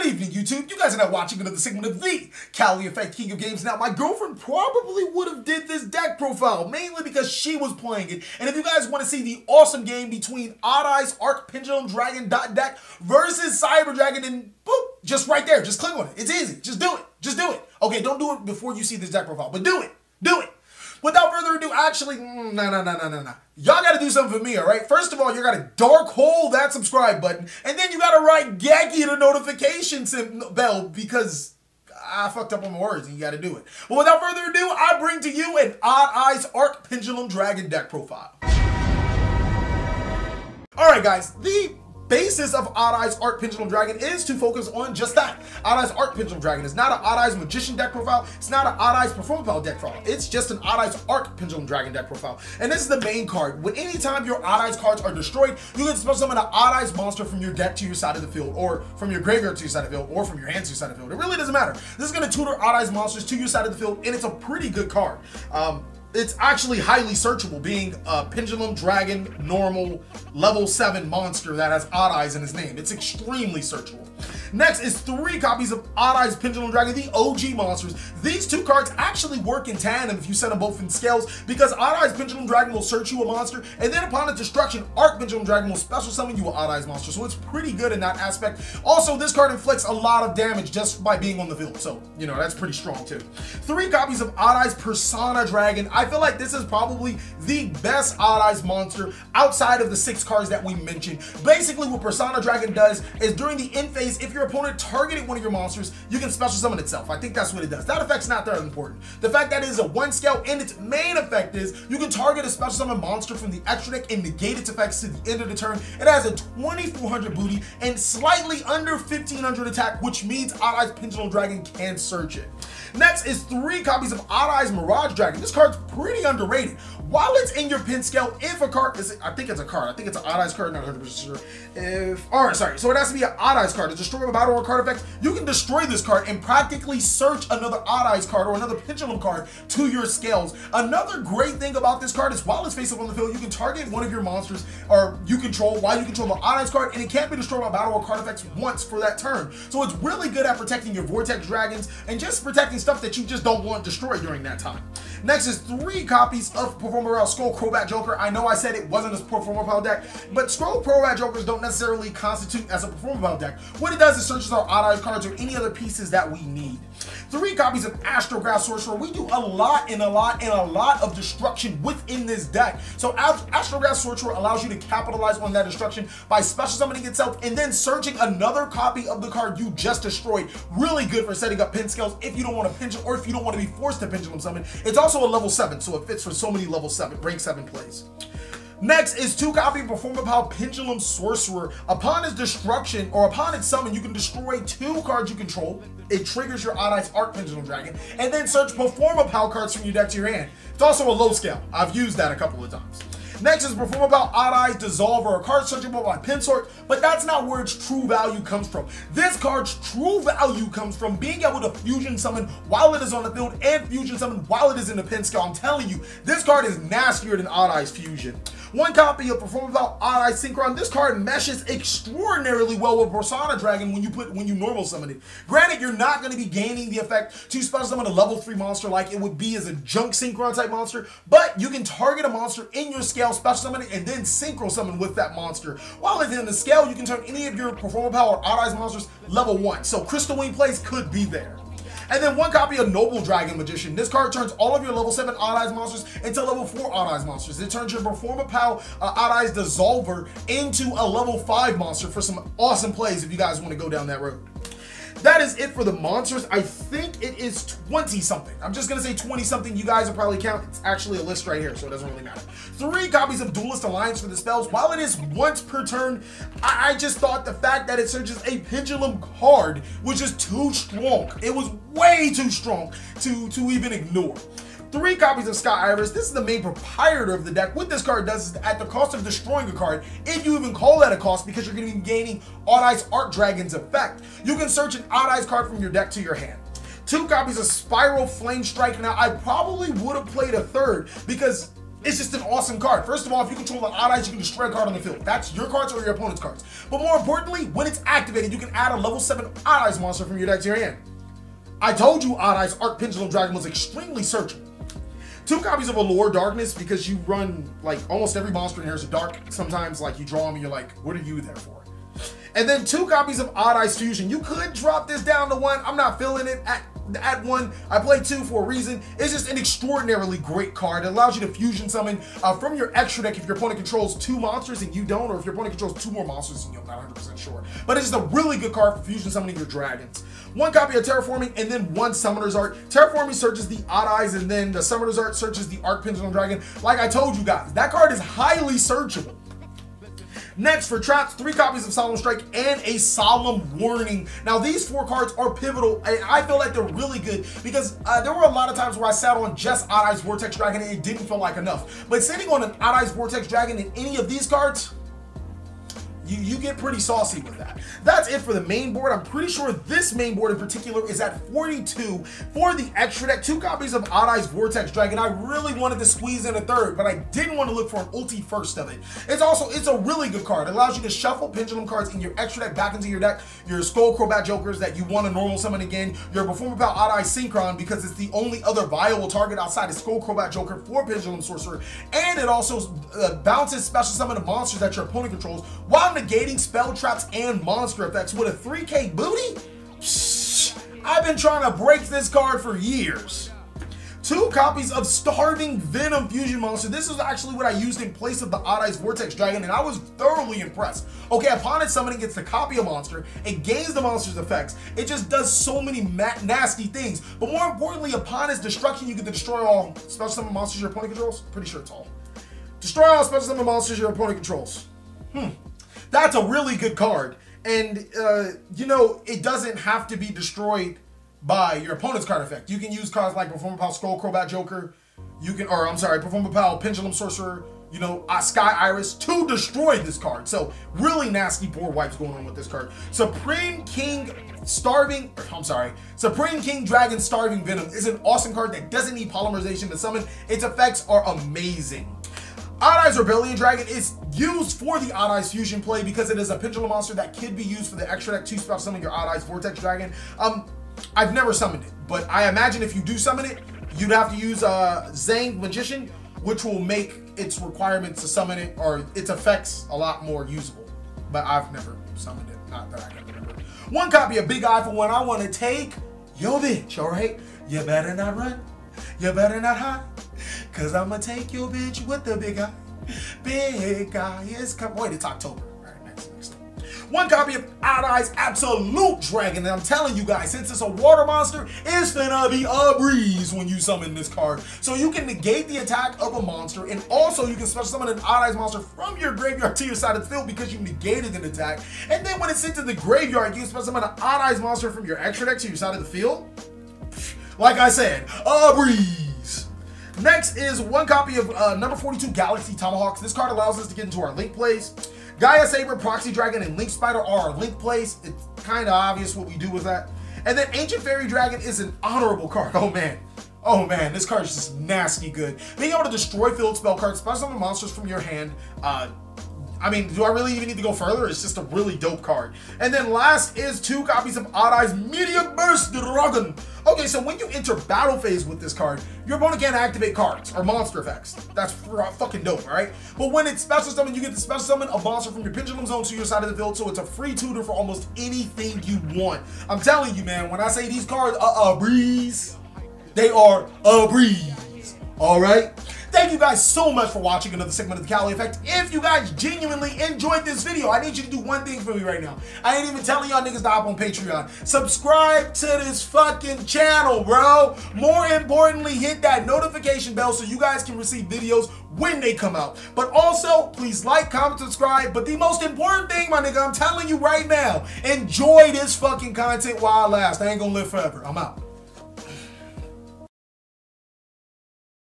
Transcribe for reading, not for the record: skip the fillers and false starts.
evening, YouTube. You guys are now watching another segment of the TheCaliEffect King of Games. Now, my girlfriend probably would have did this deck profile, mainly because she was playing it. And if you guys want to see the awesome game between Odd Eyes Arc Pendulum Dragon deck versus Cyber Dragon, then boop, just right there. Just click on it. It's easy. Just do it. Just do it. Okay, don't do it before you see this deck profile, but do it. Do it. Without further ado, actually, no. Y'all gotta do something for me, alright? First of all, you gotta dark hole that subscribe button, and then you gotta write Gaggy the notification bell, because I fucked up on my words, and you gotta do it. But without further ado, I bring to you an Odd Eyes Arc Pendulum Dragon deck profile. Alright guys, the basis of Odd Eyes Arc Pendulum Dragon is to focus on just that. Odd Eyes Arc Pendulum Dragon is not an Odd Eyes Magician deck profile. It's not an Odd Eyes Performapal deck profile. It's just an Odd Eyes Arc Pendulum Dragon deck profile. And this is the main card. When anytime your Odd Eyes cards are destroyed, you can special summon an Odd Eyes monster from your deck to your side of the field, or from your graveyard to your side of the field, or from your hand to your side of the field. It really doesn't matter. This is going to tutor Odd Eyes monsters to your side of the field, and it's a pretty good card. It's actually highly searchable, being a Pendulum Dragon normal level 7 monster that has Odd Eyes in his name. It's extremely searchable. Next is 3 copies of Odd Eyes Pendulum Dragon, the OG monsters. These 2 cards actually work in tandem if you set them both in scales, because Odd Eyes Pendulum Dragon will search you a monster, and then upon its destruction, Arc Pendulum Dragon will special summon you an Odd Eyes monster, so it's pretty good in that aspect. Also, this card inflicts a lot of damage just by being on the field, so, you know, that's pretty strong too. 3 copies of Odd Eyes Persona Dragon. I feel like this is probably the best Odd Eyes monster outside of the 6 cards that we mentioned. Basically, what Persona Dragon does is during the end phase, if your opponent targeted one of your monsters, you can special summon itself. I think that's what it does. That effect's not that important. The fact that it is a 1 scale, and its main effect is you can target a special summon monster from the extra deck and negate its effects to the end of the turn. It has a 2400 booty and slightly under 1500 attack, which means Odd Eyes Pendulum Dragon can search it. Next is 3 copies of Odd Eyes Mirage Dragon. This card's pretty underrated. While it's in your pin scale, if a card is, I think it's a card. I think it's an Odd Eyes card, not 100% sure. Alright, sorry. So it has to be an Odd Eyes card. To destroy a battle or card effect, you can destroy this card and practically search another Odd Eyes card or another Pendulum card to your scales. Another great thing about this card is while it's face up on the field, you can target one of your monsters or you control while you control the Odd Eyes card, and it can't be destroyed by battle or card effects once for that turn. So it's really good at protecting your Vortex Dragons and just protecting stuff that you just don't want destroyed during that time. Next is 3 copies of Performapal Skull Crobat Joker. I know I said it wasn't a Performapal deck, but Skull Crobat Jokers don't necessarily constitute as a Performapal deck. What it does is searches our Odd Eyes cards or any other pieces that we need. 3 copies of Astrograph Sorcerer. We do a lot of destruction within this deck. So Astrograph Sorcerer allows you to capitalize on that destruction by special summoning itself and then searching another copy of the card you just destroyed. Really good for setting up pin scales if you don't want to pendulum, or if you don't want to be forced to pendulum summon. It's also a level 7, so it fits for so many level 7, rank 7 plays. Next is 2 copy Performapal Pendulum Sorcerer. Upon its destruction, or upon its summon, you can destroy 2 cards you control. It triggers your Odd Eyes Arc Pendulum Dragon, and then search Performapal cards from your deck to your hand. It's also a low scale. I've used that a couple of times. Next is Performapal Odd Eyes Dissolver, a card searchable by pin sort, but that's not where its true value comes from. This card's true value comes from being able to fusion summon while it is on the field and fusion summon while it is in the pin scale. I'm telling you, this card is nastier than Odd Eyes Fusion. 1 copy of Performapal Odd Eyes Synchron. This card meshes extraordinarily well with Persona Dragon when you normal summon it. Granted, you're not going to be gaining the effect to special summon a level 3 monster like it would be as a junk Synchron type monster, but you can target a monster in your scale, special summon it, and then synchro summon with that monster. While it's in the scale, you can turn any of your Performapal or Odd Eyes monsters level 1. So Crystal Wing plays could be there. And then 1 copy of Noble Dragon Magician. This card turns all of your level 7 Odd Eyes monsters into level 4 Odd Eyes monsters. It turns your Performapal Odd Eyes Dissolver into a level 5 monster for some awesome plays if you guys want to go down that road. That is it for the monsters. I think it is 20 something. I'm just gonna say 20 something. You guys will probably count. It's actually a list right here, so it doesn't really matter. 3 copies of Duelist Alliance for the spells. While it is once per turn, I just thought the fact that it searches a Pendulum card was just too strong. It was way too strong to even ignore. 3 copies of Sky Iris. This is the main proprietor of the deck. What this card does is at the cost of destroying a card, if you even call that a cost, because you're going to be gaining Odd Eyes Arc Dragon's effect, you can search an Odd Eyes card from your deck to your hand. 2 copies of Spiral Flame Strike. Now, I probably would have played a 3rd because It's just an awesome card. First of all, if you control the Odd Eyes, you can destroy a card on the field. That's your cards or your opponent's cards. But more importantly, when it's activated, you can add a level 7 Odd Eyes monster from your deck to your hand. I told you Odd Eyes Arc Pendulum Dragon was extremely searchable. 2 copies of Allure Darkness, because you run, like, almost every monster in here is a dark. Sometimes, like, you draw them and you're like, what are you there for? And then 2 copies of Odd Eyes Fusion. You could drop this down to 1. I'm not feeling it at 1. I played 2 for a reason. It's just an extraordinarily great card. It allows you to fusion summon from your extra deck if your opponent controls 2 monsters and you don't, or if your opponent controls 2 more monsters and you're not 100% sure. But it's just a really good card for fusion summoning your dragons. 1 copy of Terraforming and then 1 Summoner's Art. Terraforming searches the Odd Eyes and then the Summoner's Art searches the Arc Pendulum Dragon. Like I told you guys, that card is highly searchable. Next, for traps, 3 copies of Solemn Strike and a Solemn Warning. Now, these 4 cards are pivotal, and I feel like they're really good because there were a lot of times where I sat on just Odd Eyes Vortex Dragon and it didn't feel like enough. But sitting on an Odd Eyes Vortex Dragon in any of these cards, you get pretty saucy with that. That's it for the main board. I'm pretty sure this main board in particular is at 42 for the extra deck. 2 copies of Odd Eyes Vortex Dragon. I really wanted to squeeze in a third, but I didn't want to look for an ulti first of it. It's a really good card. It allows you to shuffle pendulum cards in your extra deck back into your deck. Your Skull Crobat Jokers that you want to normal summon again. Your Performapal Odd Eyes Synchron because it's the only other viable target outside of Skull Crobat Joker for Pendulum Sorcerer. And it also bounces special summon of monsters that your opponent controls while negating spell traps and monster effects with a 3K booty. I've been trying to break this card for years. 2 copies of Starving Venom Fusion Monster. This is actually what I used in place of the Odd Eyes Vortex Dragon, and I was thoroughly impressed. Okay, upon its summoning, it's to copy a monster. It gains the monster's effects. It just does so many nasty things. But more importantly, upon its destruction, you get to destroy all special summon monsters your opponent controls. Pretty sure it's all. Destroy all special summon monsters your opponent controls. That's a really good card. And, you know, it doesn't have to be destroyed by your opponent's card effect. You can use cards like Performapal Skull Crobat Joker, Performapal Pendulum Sorcerer, you know, Sky Iris to destroy this card. So, really nasty board wipes going on with this card. Supreme King Dragon Starving Venom is an awesome card that doesn't need polymerization to summon. Its effects are amazing. Odd Eyes Rebellion Dragon is used for the Odd Eyes Fusion play because it is a pendulum monster that could be used for the extra deck to special summon your Odd Eyes Vortex Dragon. I've never summoned it, but I imagine if you do summon it, you'd have to use Zang Magician, which will make its requirements to summon it or its effects a lot more usable. But I've never summoned it, not that I can remember. 1 copy of Big Eye for when I want to take your bitch, all right? You better not run, you better not hide. Cause I'ma take your bitch with the big eye. Big eye is coming. Wait, it's October. Alright, next. 1 copy of Odd Eyes Absolute Dragon. And I'm telling you guys, since it's a water monster, it's gonna be a breeze when you summon this card. So you can negate the attack of a monster, and also you can special summon an Odd Eyes monster from your graveyard to your side of the field because you negated an attack. And then when it's sent to the graveyard, you can special summon an Odd Eyes monster from your extra deck to your side of the field. Like I said, a breeze. Next is 1 copy of number 42 Galaxy Tomahawks. This card allows us to get into our link plays. Gaia Saber, Proxy Dragon, and Link Spider are our link plays. It's kind of obvious what we do with that. And then Ancient Fairy Dragon is an honorable card. Oh man, this card is just nasty good. Being able to destroy field spell cards, special summon monsters from your hand. I mean, do I really even need to go further? It's just a really dope card. And then last is 2 copies of Odd Eyes Meteor Burst Dragon. Okay, so when you enter battle phase with this card, your opponent can't activate cards or monster effects. That's fucking dope, alright? But when it's special summon, you get to special summon a monster from your pendulum zone to your side of the field, so it's a free tutor for almost anything you want. I'm telling you, man, when I say these cards are a breeze, they are a breeze, alright? Thank you guys so much for watching another segment of The Cali Effect. If you guys genuinely enjoyed this video, I need you to do one thing for me right now. I ain't even telling y'all niggas to hop on Patreon. Subscribe to this fucking channel, bro. More importantly, hit that notification bell so you guys can receive videos when they come out. But also, please like, comment, subscribe. But the most important thing, my nigga, I'm telling you right now, enjoy this fucking content while it lasts. I ain't gonna live forever. I'm out.